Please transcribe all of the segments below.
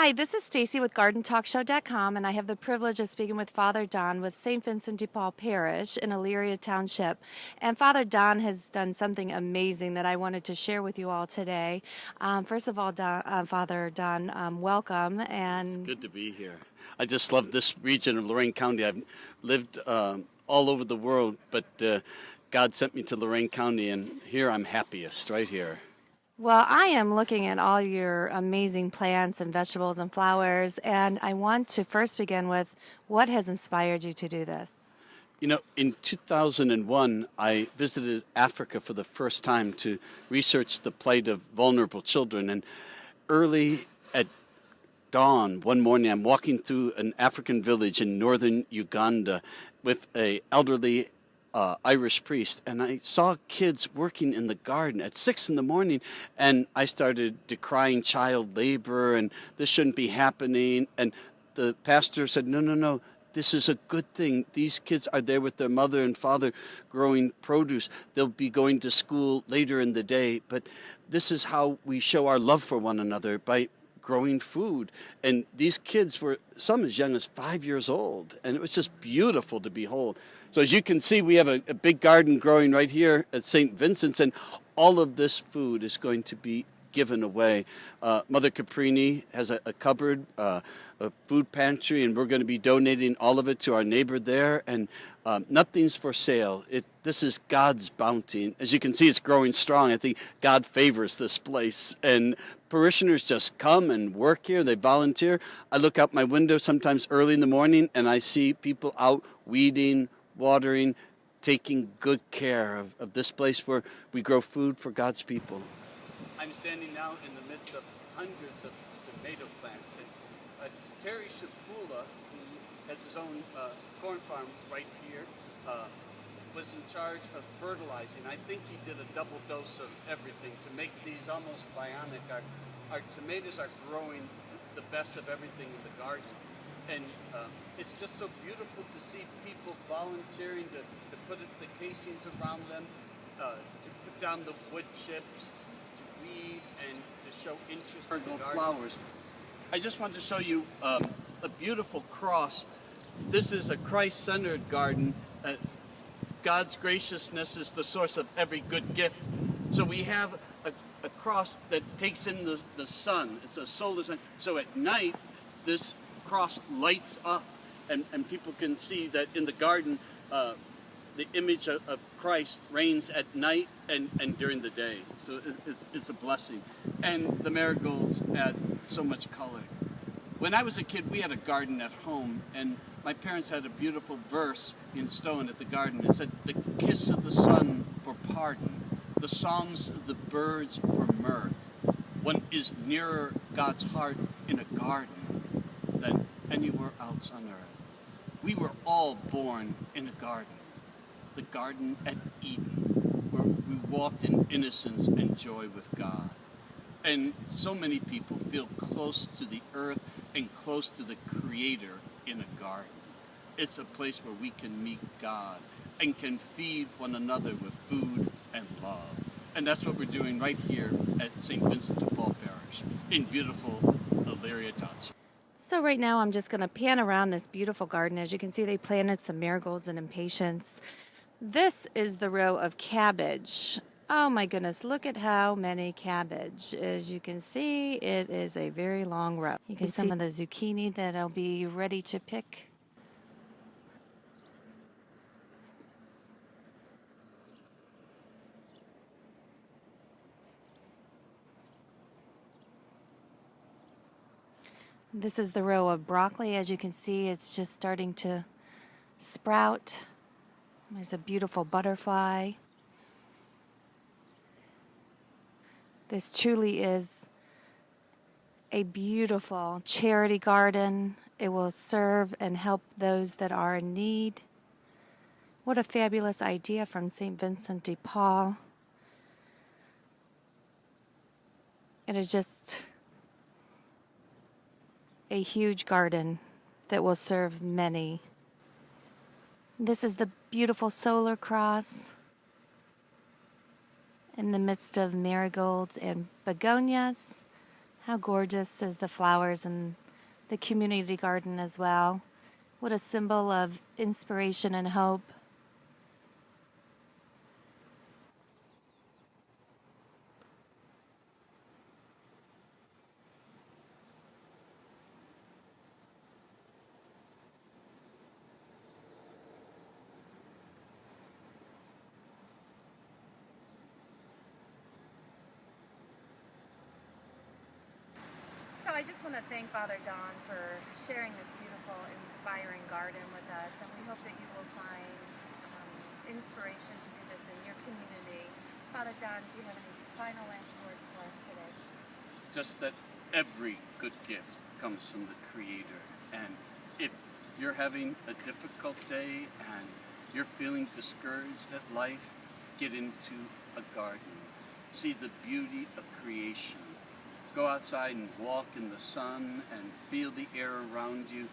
Hi, this is Stacy with GardenTalkShow.com, and I have the privilege of speaking with Father Don with St. Vincent de Paul Parish in Elyria Township. And Father Don has done something amazing that I wanted to share with you all today. First of all, Father Don, welcome. It's And good to be here. I just love this region of Lorain County. I've lived all over the world, but God sent me to Lorain County, and here I'm happiest, right here. well, I am looking at all your amazing plants and vegetables and flowers, and I want to first begin with what has inspired you to do this? You know, in 2001, I visited Africa for the first time to research the plight of vulnerable children. And early at dawn one morning, I'm walking through an African village in northern Uganda with a elderly Irish priest, and I saw kids working in the garden at 6 in the morning, and I started decrying child labor, and this shouldn't be happening. And the pastor said, "No, no, no. This is a good thing. These kids are there with their mother and father growing produce. They'll be going to school later in the day, but this is how we show our love for one another by growing food." And these kids were some as young as 5 years old, and it was just beautiful to behold. So as you can see, we have a big garden growing right here at St. Vincent's, and all of this food is going to be given away. Mother Caprini has a cupboard, a food pantry, and we're going to be donating all of it to our neighbor there. And nothing's for sale. This is God's bounty. As you can see, it's growing strong. I think God favors this place. And parishioners just come and work here. They volunteer. I look out my window sometimes early in the morning, and I see people out weeding, watering, taking good care of this place where we grow food for God's people. I'm standing now in the midst of hundreds of tomato plants, and Terry Shapula, who has his own corn farm right here, was in charge of fertilizing. I think he did a double dose of everything to make these almost bionic. Our tomatoes are growing the best of everything in the garden, and it's just so beautiful to see people volunteering to put the casings around them, to put down the wood chips, weed, and to show interest in the flowers. I just wanted to show you a beautiful cross. This is a Christ-centered garden. God's graciousness is the source of every good gift. So we have a cross that takes in the sun. It's a solar sun. So at night, this cross lights up, and people can see that in the garden, the image of Christ reigns at night and during the day. So it's a blessing. And the marigolds add so much color. When I was a kid, we had a garden at home, and my parents had a beautiful verse in stone at the garden. It said, "The kiss of the sun for pardon, the songs of the birds for mirth. One is nearer God's heart in a garden than anywhere else on earth." We were all born in a garden. The garden at Eden, where we walked in innocence and joy with God. And so many people feel close to the earth and close to the Creator in a garden. It's a place where we can meet God and can feed one another with food and love. And that's what we're doing right here at St. Vincent de Paul Parish in beautiful Elyria Township. So right now I'm just going to pan around this beautiful garden. As you can see, they planted some marigolds and impatiens. This is the row of cabbage. Oh my goodness, look at how many cabbage. As you can see, it is a very long row. You can see some of the zucchini that'll be ready to pick. This is the row of broccoli. As you can see, it's just starting to sprout. There's a beautiful butterfly. This truly is a beautiful charity garden. It will serve and help those that are in need. What a fabulous idea from St. Vincent de Paul. It is just a huge garden that will serve many. This is the beautiful solar cross in the midst of marigolds and begonias. How gorgeous is the flowers in the community garden as well. What a symbol of inspiration and hope. So I just want to thank Father Don for sharing this beautiful, inspiring garden with us, and we hope that you will find inspiration to do this in your community. Father Don, do you have any final last words for us today? Just that every good gift comes from the Creator. And if you're having a difficult day and you're feeling discouraged at life, get into a garden. See the beauty of creation. Go outside and walk in the sun and feel the air around you.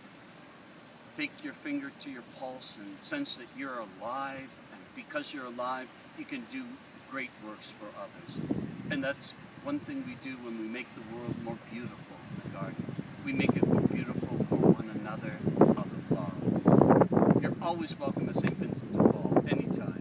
Take your finger to your pulse and sense that you're alive. And because you're alive, you can do great works for others. And that's one thing we do when we make the world more beautiful in the garden. We make it more beautiful for one another out of love. You're always welcome at St. Vincent de Paul anytime.